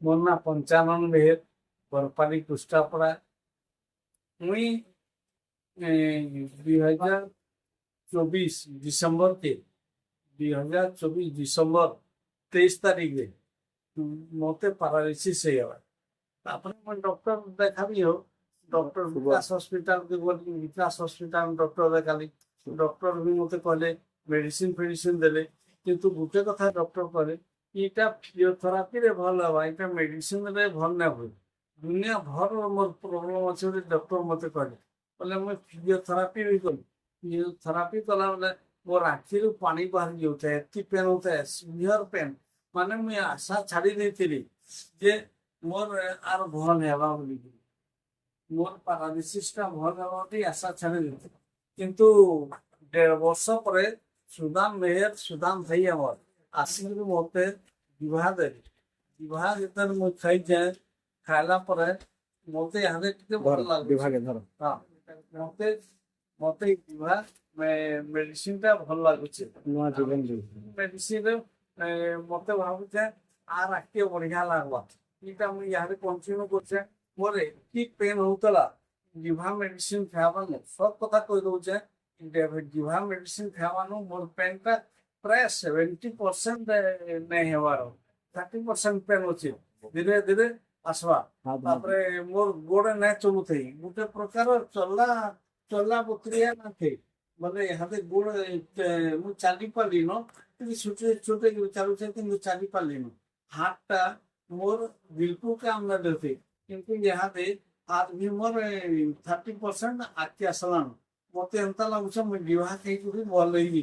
मोर ना पंचानन मेहर बरपाली कुष्टापड़ा मुई 2024 डिसेम्बर के 2024 डिसेम्बर 23 तारीख रे मते पारालिसिस हो गला। तापर मैं डॉक्टर देखा भी हो डॉक्टर विकास हॉस्पिटल के बोली विकास हॉस्पिटल डॉक्टर देखाली डॉक्टर भी मते कहले मेडिसिन फेडिसिन देले किंतु गुटे कथा डॉक्टर कहले इटा फिजियोथेरापी रे भल हवा इटा मेडिसिन रे भल ना हुए दुनिया भर मोर प्रॉब्लम अच्छे बोली डॉक्टर मते कहले बोले मैं फिजियोथेरापी भी करी फिजियोथेरापी कला बोले मोर आखि पानी बाहर जाता है एति पेन होता है सीवियर पेन माने मुझे आशा छाड़ी देती जे मोर आर भल हेबा बोली मोर पारालिसिस टा भल हेबा बोली आशा छाड़ी देती किंतु 1.5 वर्ष पर सुदाम मेहर सुदाम भाई हमर आसिक मते विवाह देली विवाह जेतन मु खाई जाए खाइला पर मते यादे टिके भल लागो विभाग धर हां मते मते विवाह मेडिसिन टा भल लागो नुआ जीवन जो मेडिसिन मते भाबु जे आर आके बढ़िया लागबा इटा मु यारे कंटिन्यू करछे मोरे की पेन होतला जिभा मेडिसिन खाबा न सब कथा कहि दउ जे जिभा मेडिसिन खाबानो मोर पेन टा प्राय 70% नै हेवार 30% पेन अछि धीरे धीरे आसवा तापरे मोर गोड़ नै चलु थई गुटे प्रकार चलला चलला बुत्रिया ना थे মানে হাতে গোড় মু চালি পারলি ন কিন্তু ছোটে ছোটে চালু थे কিন্তু চালি পারলি না হাতটা মোর बिल्कुल काम ना देते কিন্তু ইহাতে হাত भी मोर 30% आके আসলাম মতে এন্তা লাগুছে মই বিবাহ খাই করে বল হইনি